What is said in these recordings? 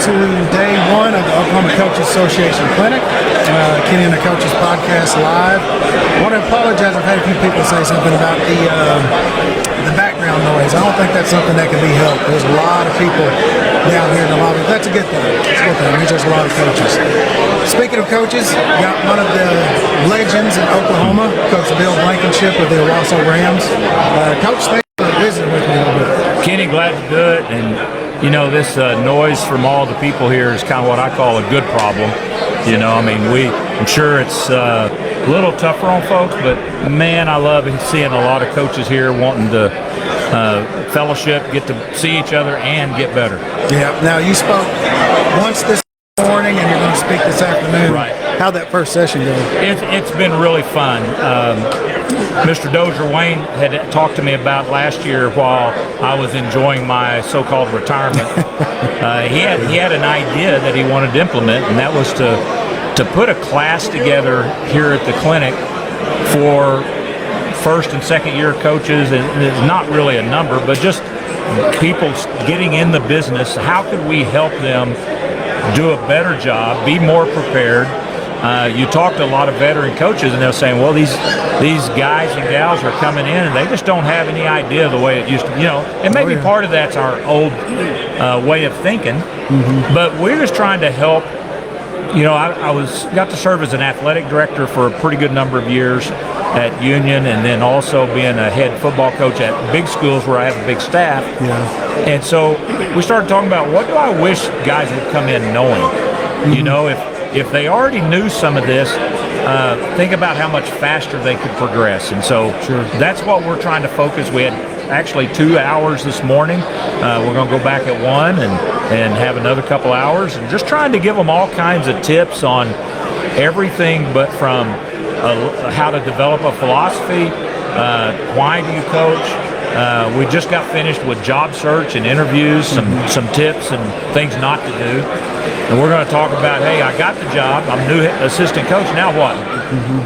to day one of the Oklahoma Coaches Association Clinic. Kenney and the Coaches Podcast live. I want to apologize. I've had a few people say something about the background noise. I don't think that's something that can be helped. There's a lot of people down here in the lobby. That's a good thing. It's a good thing. It means there's a lot of coaches. Speaking of coaches, got one of the legends in Oklahoma, Coach Bill Blankenship of the Owasso Rams. Coach, thanks for visiting with me a little bit. Kenny, glad to do it. And you know, this noise from all the people here is kind of what I call a good problem. You know, I mean, I'm sure it's a little tougher on folks, but man, I love seeing a lot of coaches here wanting to fellowship, get to see each other, and get better. Yeah. Now, you spoke once this morning, and you're going to speak this afternoon. Right. How'd that first session go? It's been really fun. Mr. Dozier Wayne had talked to me about last year while I was enjoying my so-called retirement. He had an idea that he wanted to implement, and that was to put a class together here at the clinic for first and second year coaches, and it's not really a number, but just people getting in the business. How could we help them do a better job, be more prepared? You talk to a lot of veteran coaches, and they're saying, well, these guys and gals are coming in, and they just don't have any idea the way it used to be. You know, and maybe part of that's our old way of thinking, but we're just trying to help. You know, I got to serve as an athletic director for a pretty good number of years at Union, and then also being a head football coach at big schools where I have a big staff. Yeah. And so we started talking about, what do I wish guys would come in knowing? You know, if they already knew some of this, think about how much faster they could progress. And so that's what we're trying to focus. We had actually 2 hours this morning. We're going to go back at 1 and have another couple hours, and just trying to give them all kinds of tips on everything, but from how to develop a philosophy, why do you coach. We just got finished with job search and interviews, some tips and things not to do. And we're going to talk about, hey, I got the job. I'm a new assistant coach. Now what?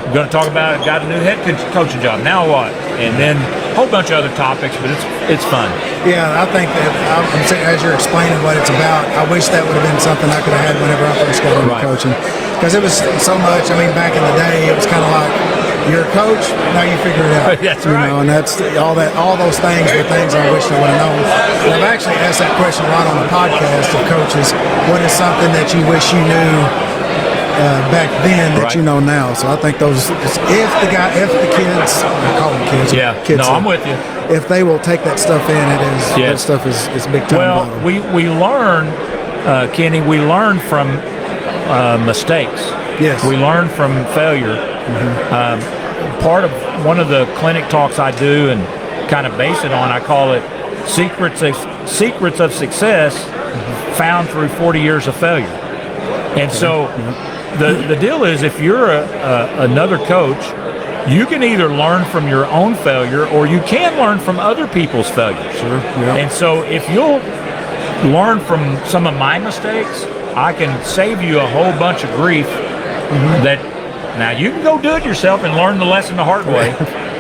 We're going to talk about, I got a new head coaching job. Now what? And then a whole bunch of other topics, but it's fun. Yeah, I think that I'm saying, as you're explaining what it's about, I wish that would have been something I could have had whenever I first got into coaching. Because it was so much, I mean, back in the day, it was kind of like, you're a coach, now you figure it out. That's right. You know, and that's all those things were things I wish I would have known. And I've actually asked that question a lot on the podcast of coaches. What is something that you wish you knew back then that you know now? So I think those, if the kids, I call them kids. Yeah, kids, I'm with you. If they will take that stuff in, that stuff is big time. Well, we learn, Kenny, we learn from mistakes. Yes. We learn from failure. Part of one of the clinic talks I do and kind of base it on, I call it secrets of success found through 40 years of failure. And so the deal is, if you're another coach, you can either learn from your own failure, or you can learn from other people's failures. And so if you'll learn from some of my mistakes, I can save you a whole bunch of grief. That now you can go do it yourself and learn the lesson the hard way,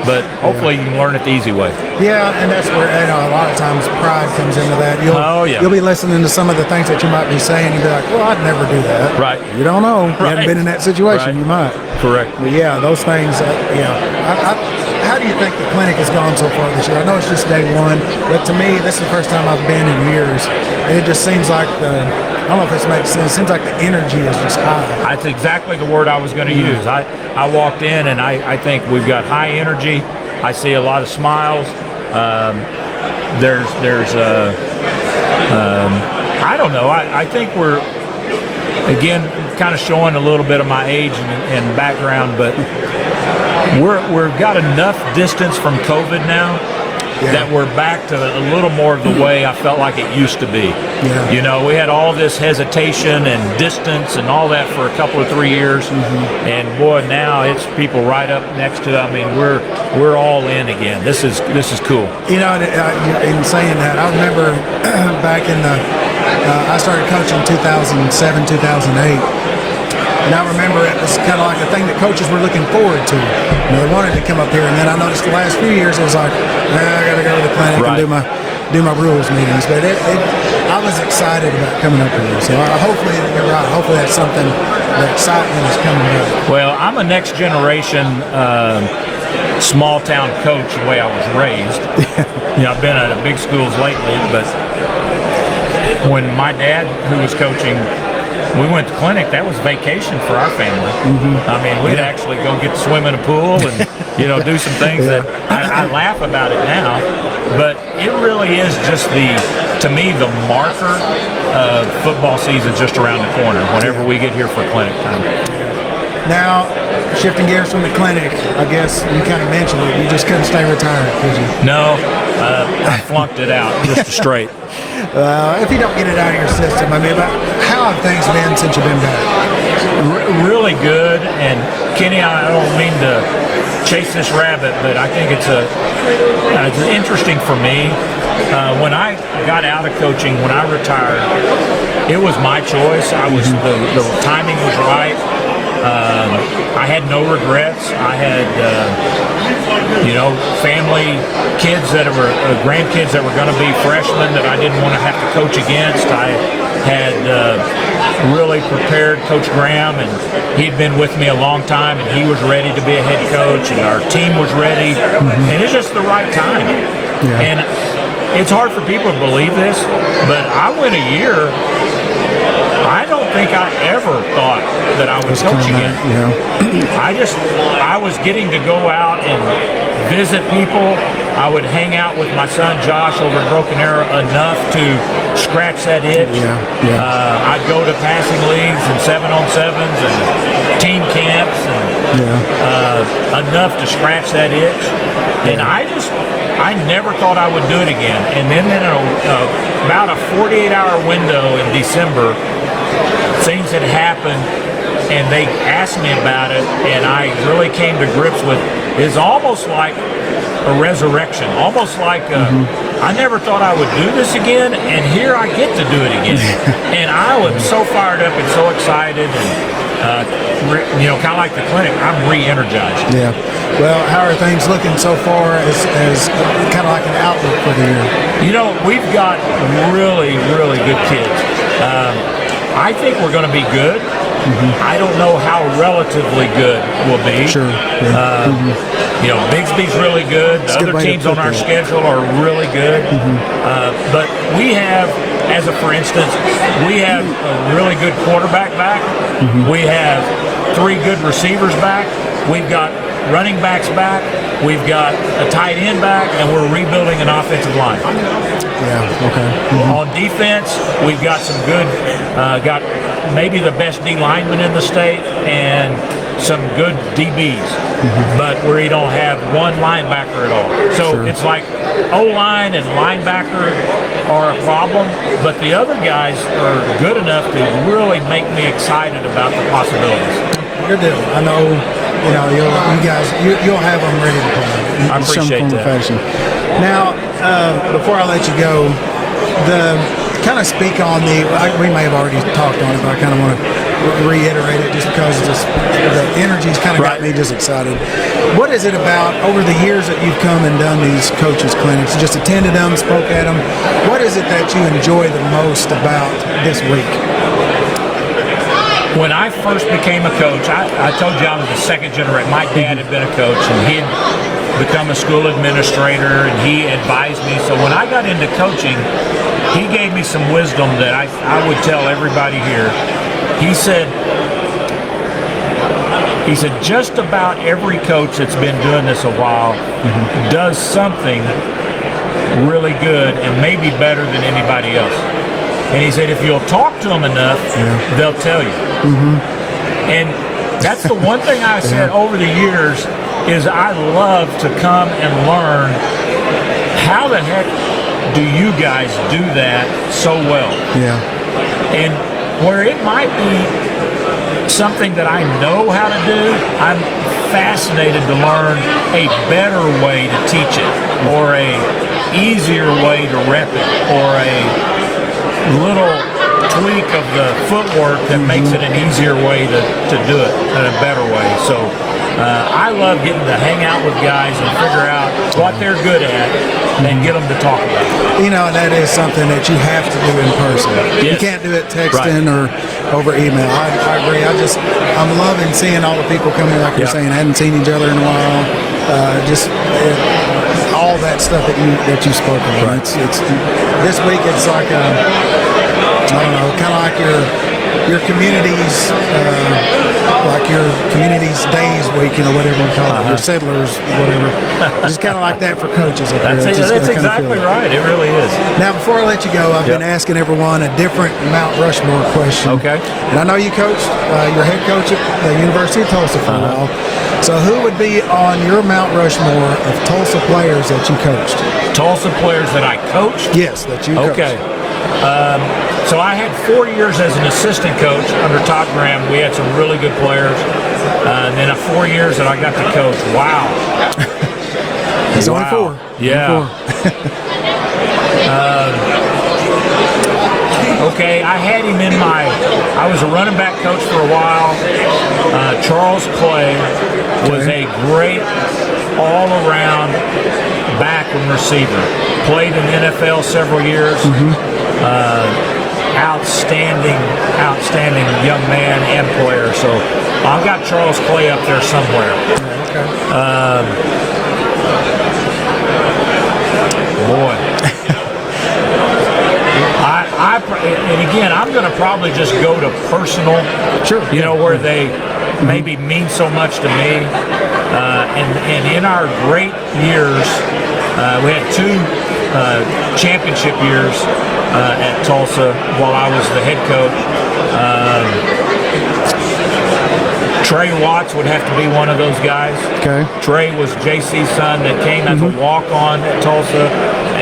but hopefully you can learn it the easy way. Yeah, and that's where, you know, a lot of times pride comes into that. You'll be listening to some of the things that you might be saying, and be like, well, I'd never do that. Right. You don't know. You haven't been in that situation. You might. Correct. But yeah, those things, how do you think the clinic has gone so far this year? I know it's just day one, but to me, this is the first time I've been in years, and it just seems like I don't know if this makes sense. It seems like the energy is just high. That's exactly the word I was going to use. I walked in, and I think we've got high energy. I see a lot of smiles. There's I don't know. I think we're, again, kind of showing a little bit of my age and background, but we've got enough distance from COVID now that we're back to a little more of the way I felt like it used to be. Yeah. You know, we had all this hesitation and distance and all that for a couple of 3 years, and boy, now it's people right up next to. I mean, we're all in again. This is cool. You know, in saying that, I remember back in I started coaching in 2007, 2008. And I remember it was kind of like a thing that coaches were looking forward to. You know, they wanted to come up here, and then I noticed the last few years it was like, I got to go to the clinic and do my rules meetings. But I I was excited about coming up here. So hopefully you're right. Hopefully that's something, the excitement is coming up. Well, I'm a next generation small town coach the way I was raised. I've been at big schools lately, but when my dad, who was coaching, we went to clinic, that was vacation for our family. I mean, we'd actually go get to swim in a pool and, do some things that I laugh about it now. But it really is just to me, the marker of football season just around the corner whenever we get here for clinic time. Now, shifting gears from the clinic, I guess you kind of mentioned it. You just couldn't stay retired, could you? No, I flunked it out just straight. If you don't get it out of your system, I mean, how have things been since you've been back? Really good. And Kenny, I don't mean to chase this rabbit, but I think it's interesting for me. When I got out of coaching, when I retired, it was my choice. The timing was right. I had no regrets. I had, family, kids that were grandkids that were going to be freshmen that I didn't want to have to coach against. I had really prepared Coach Graham, and he'd been with me a long time, and he was ready to be a head coach, and our team was ready, and it's just the right time. Yeah. And it's hard for people to believe this, but I went a year. I don't think I ever thought that I would coach again. I was getting to go out and visit people. I would hang out with my son Josh over in Broken Arrow enough to scratch that itch. I'd go to passing leagues and 7-on-7s and team camps and enough to scratch that itch. And I never thought I would do it again. And then in about a 48-hour window in December, things had happened, and they asked me about it, and I really came to grips with it's almost like a resurrection, almost like I never thought I would do this again, and here I get to do it again. And I was so fired up and so excited, and kind of like the clinic, I'm re-energized. Yeah. Well, how are things looking so far as kind of like an outlook for the year? We've got really, really good kids. I think we're going to be good. I don't know how relatively good we'll be. Sure. Bigsby's really good. The other teams on our schedule are really good. But we have, for instance, we have a really good quarterback back. We have 3 good receivers back. We've got running backs back. We've got a tight end back, and we're rebuilding an offensive line. Yeah, okay. On defense, we've got some good, got maybe the best D lineman in the state and some good DBs, but we don't have one linebacker at all. So it's like O-line and linebacker are a problem, but the other guys are good enough to really make me excited about the possibilities. Good deal. I know, you'll have them ready to play. I appreciate that. Now, before I let you go, kind of speak on we may have already talked on it, but I kind of want to reiterate it just because the energy's kind of got me just excited. What is it about over the years that you've come and done these coaches clinics, just attended them, spoke at them, what is it that you enjoy the most about this week? When I first became a coach, I told you I was the second generation. My dad had been a coach, and he had become a school administrator, and he advised me. So when I got into coaching, he gave me some wisdom that I would tell everybody here. He said, just about every coach that's been doing this a while does something really good and maybe better than anybody else. And he said, if you'll talk to them enough, they'll tell you. And that's the one thing I said over the years is I love to come and learn how the heck do you guys do that so well? Yeah. And where it might be something that I know how to do, I'm fascinated to learn a better way to teach it, or a easier way to rep it, or a little tweak of the footwork that makes it an easier way to do it in a better way. So I love getting to hang out with guys and figure out what they're good at and get them to talk about it. You know, and that is something that you have to do in person. Yes. You can't do it texting or over email. I agree. I'm loving seeing all the people coming, like you're saying, hadn't seen each other in a while. All that stuff that you spoke of. Right. It's this week. It's like I don't know, kind of like your community's like your community's days week, whatever you call it, your settlers, whatever. Just kind of like that for coaches. That's exactly right. It really is. Now, before I let you go, I've been asking everyone a different Mount Rushmore question. Okay. And I know you coached, your head coach at the University of Tulsa for a while. So who would be on your Mount Rushmore of Tulsa players that you coached? Tulsa players that I coached? Yes, that you coached. Okay. So I had 4 years as an assistant coach under Todd Graham. We had some really good players. And then 4 years that I got to coach. Wow. It's only 4. Yeah. Okay, I had him in I was a running back coach for a while. Charles Clay was a great all-around back and receiver. Played in the NFL several years. Outstanding young man and player. So I've got Charles Clay up there somewhere. Okay. Boy. And again, I'm going to probably just go to personal, where they maybe mean so much to me. And in our great years, we had 2 championship years at Tulsa while I was the head coach. Trey Watts would have to be one of those guys. Okay. Trey was JC's son that came as a walk-on at Tulsa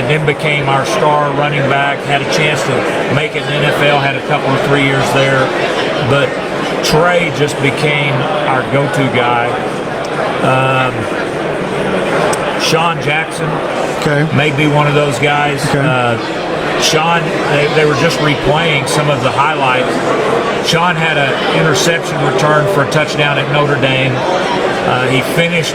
and then became our star running back, had a chance to make it in the NFL, had a couple or 3 years there. But Trey just became our go-to guy. Sean Jackson may be one of those guys. Sean, they were just replaying some of the highlights. Sean had an interception return for a touchdown at Notre Dame. He finished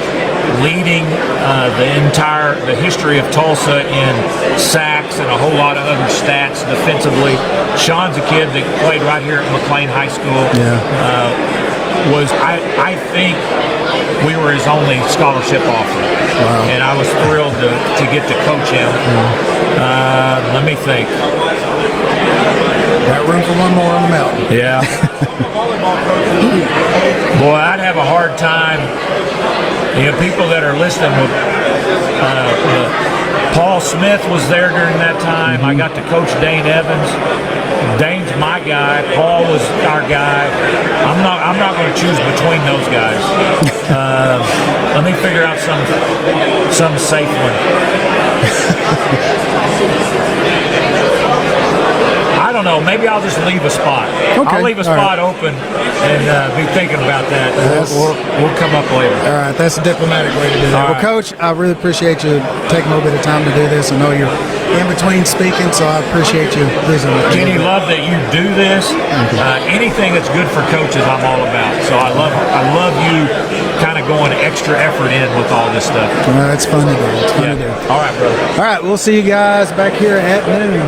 leading the history of Tulsa in sacks and a whole lot of other stats defensively. Sean's a kid that played right here at McLean High School. I think we were his only scholarship offer. Wow. And I was thrilled to get to coach him. Let me think. Got room for one more on the mountain. Yeah. Boy, I'd have a hard time. People that are listening with Paul Smith was there during that time. I got to coach Dane Evans. Dane's my guy. Paul was our guy. I'm not going to choose between those guys. Let me figure out some safe one. I don't know. Maybe I'll just leave a spot. Okay. I'll leave a spot open and be thinking about that. We'll come up later. All right. That's a diplomatic way to do that. Well, Coach, I really appreciate you taking a little bit of time to do this. I know you're in between speaking, so I appreciate you visiting with me. Kenny, love that you do this. Anything that's good for coaches, I'm all about. So I love you kind of going extra effort in with all this stuff. Well, it's fun to do. It's fun to do. All right, brother. All right. We'll see you guys back here at noon.